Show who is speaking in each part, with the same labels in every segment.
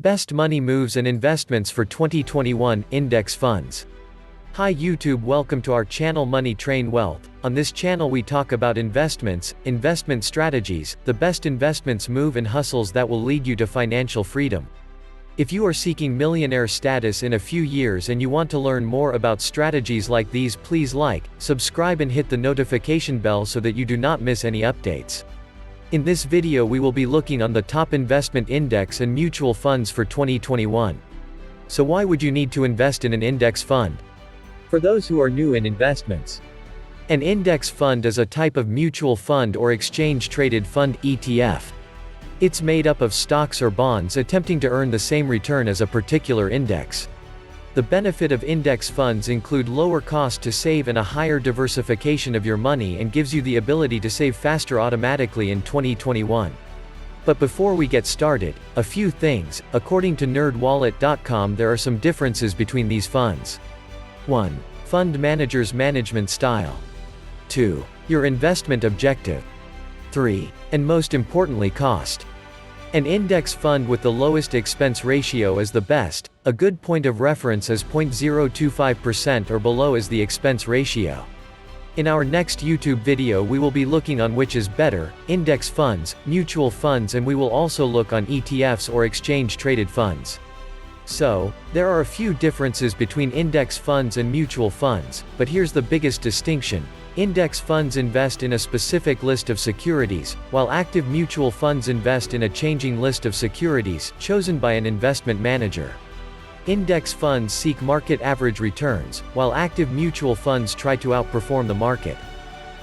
Speaker 1: Best money moves and investments for 2021 index funds. Hi YouTube, welcome to our channel MoneyTrain Wealth. On this channel we talk about investments, investment strategies, the best investments move and hustles that will lead you to financial freedom. If you are seeking millionaire status in a few years and you want to learn more about strategies like these, please like, subscribe and hit the notification bell so that you do not miss any updates. In this video we will be looking on the top investment index and mutual funds for 2021. So why would you need to invest in an index fund? For those who are new in investments, an index fund is a type of mutual fund or exchange-traded fund (ETF). It's made up of stocks or bonds attempting to earn the same return as a particular index. The benefit of index funds include lower cost to save and a higher diversification of your money, and gives you the ability to save faster automatically in 2021. But before we get started, a few things. According to nerdwallet.com, there are some differences between these funds. 1. Fund manager's management style. 2. Your investment objective. 3. And most importantly, cost. An index fund with the lowest expense ratio is the best. A good point of reference is 0.025% or below is the expense ratio. In our next YouTube video we will be looking on which is better, index funds, mutual funds, and we will also look on ETFs or exchange-traded funds. So, there are a few differences between index funds and mutual funds, but here's the biggest distinction. Index funds invest in a specific list of securities, while active mutual funds invest in a changing list of securities, chosen by an investment manager. Index funds seek market average returns, while active mutual funds try to outperform the market.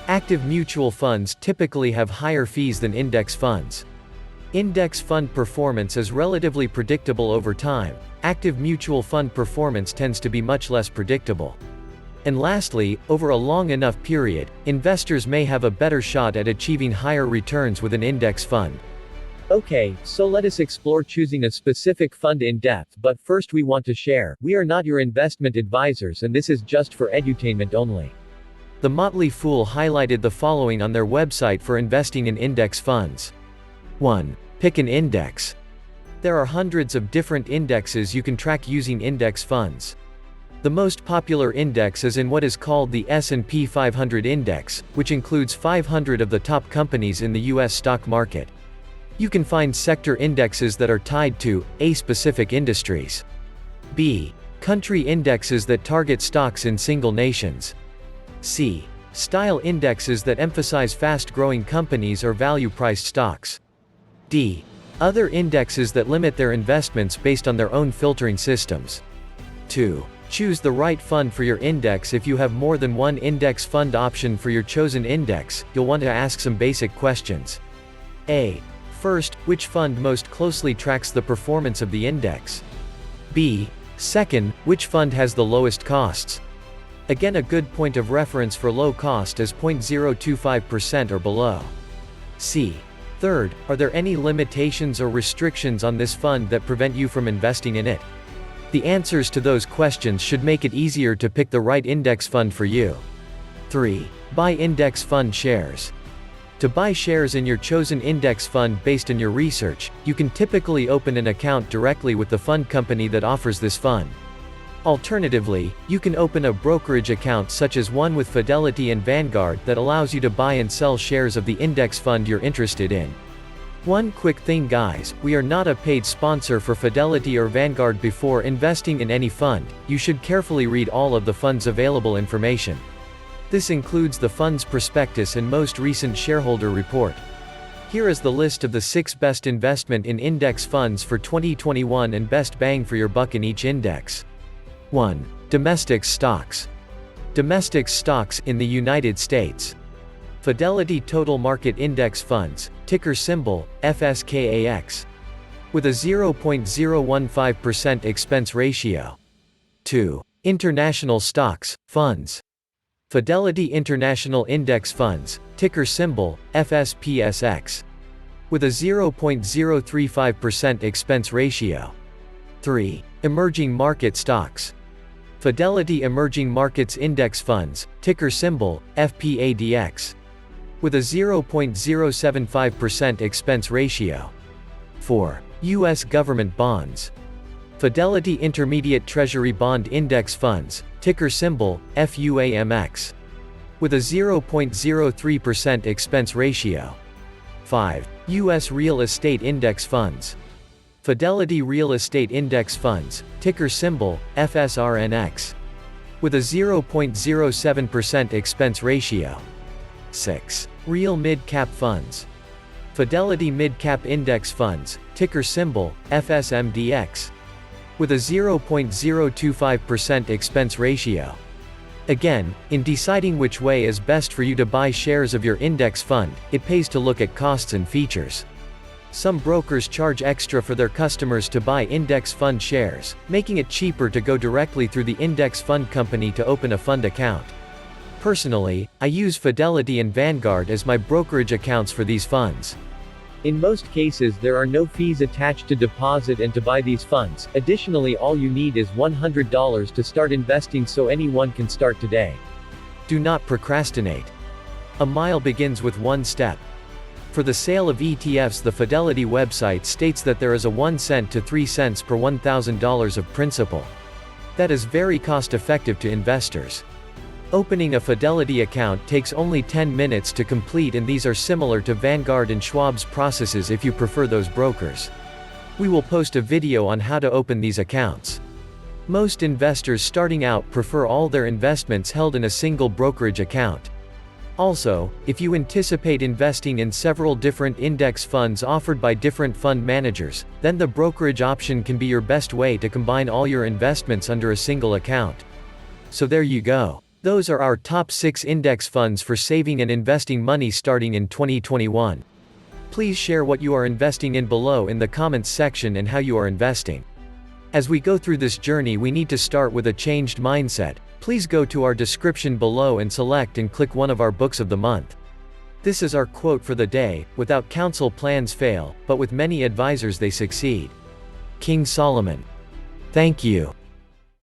Speaker 1: Active mutual funds typically have higher fees than index funds. Index fund performance is relatively predictable over time. Active mutual fund performance tends to be much less predictable. And lastly, over a long enough period, investors may have a better shot at achieving higher returns with an index fund. Okay, so let us explore choosing a specific fund in depth, but first we want to share, we are not your investment advisors and this is just for edutainment only. The Motley Fool highlighted the following on their website for investing in index funds. 1. Pick an index. There are hundreds of different indexes you can track using index funds. The most popular index is in what is called the S&P 500 index, which includes 500 of the top companies in the US stock market. You can find sector indexes that are tied to A specific industries. B. Country indexes that target stocks in single nations. C. Style indexes that emphasize fast-growing companies or value-priced stocks. D. Other indexes that limit their investments based on their own filtering systems. 2. Choose the right fund for your index. If you have more than one index fund option for your chosen index, you'll want to ask some basic questions. A. First, which fund most closely tracks the performance of the index? B. Second, which fund has the lowest costs? Again, a good point of reference for low cost is 0.025% or below. C. Third, are there any limitations or restrictions on this fund that prevent you from investing in it? The answers to those questions should make it easier to pick the right index fund for you. 3. Buy index fund shares. To buy shares in your chosen index fund based on your research, you can typically open an account directly with the fund company that offers this fund. Alternatively, you can open a brokerage account such as one with Fidelity and Vanguard that allows you to buy and sell shares of the index fund you're interested in. One quick thing guys, we are not a paid sponsor for Fidelity or Vanguard. Before investing in any fund, you should carefully read all of the fund's available information. This includes the fund's prospectus and most recent shareholder report. Here is the list of the 6 best investment in index funds for 2021 and best bang for your buck in each index. 1. Domestic stocks. Domestic stocks in the United States. Fidelity Total Market Index Funds, ticker symbol, FSKAX. With a 0.015% expense ratio. 2. International stocks, funds. Fidelity International Index Funds, ticker symbol, FSPSX. With a 0.035% expense ratio. 3. Emerging market stocks. Fidelity Emerging Markets Index Funds, ticker symbol, FPADX. with a 0.075% expense ratio. 4. U.S. government bonds. Fidelity Intermediate Treasury Bond Index Funds, ticker symbol, FUAMX. With a 0.03% expense ratio. 5. U.S. Real Estate Index Funds. Fidelity Real Estate Index Funds, ticker symbol, FSRNX. With a 0.07% expense ratio. 6. Real Mid-Cap Funds. Fidelity Mid-Cap Index Funds, ticker symbol, FSMDX. With a 0.025% expense ratio. Again, in deciding which way is best for you to buy shares of your index fund, it pays to look at costs and features. Some brokers charge extra for their customers to buy index fund shares, making it cheaper to go directly through the index fund company to open a fund account. Personally, I use Fidelity and Vanguard as my brokerage accounts for these funds. In most cases there are no fees attached to deposit and to buy these funds. Additionally, all you need is $100 to start investing, so anyone can start today. Do not procrastinate. A mile begins with one step. For the sale of ETFs, the Fidelity website states that there is a 1 cent to 3 cents per $1,000 of principal. That is very cost-effective to investors. Opening a Fidelity account takes only 10 minutes to complete, and these are similar to Vanguard and Schwab's processes if you prefer those brokers. We will post a video on how to open these accounts. Most investors starting out prefer all their investments held in a single brokerage account. Also, if you anticipate investing in several different index funds offered by different fund managers, then the brokerage option can be your best way to combine all your investments under a single account. So there you go. Those are our top 6 index funds for saving and investing money starting in 2021. Please share what you are investing in below in the comments section and how you are investing. As we go through this journey, we need to start with a changed mindset. Please go to our description below and select and click one of our books of the month. This is our quote for the day: "Without counsel plans fail, but with many advisors they succeed." King Solomon. Thank you.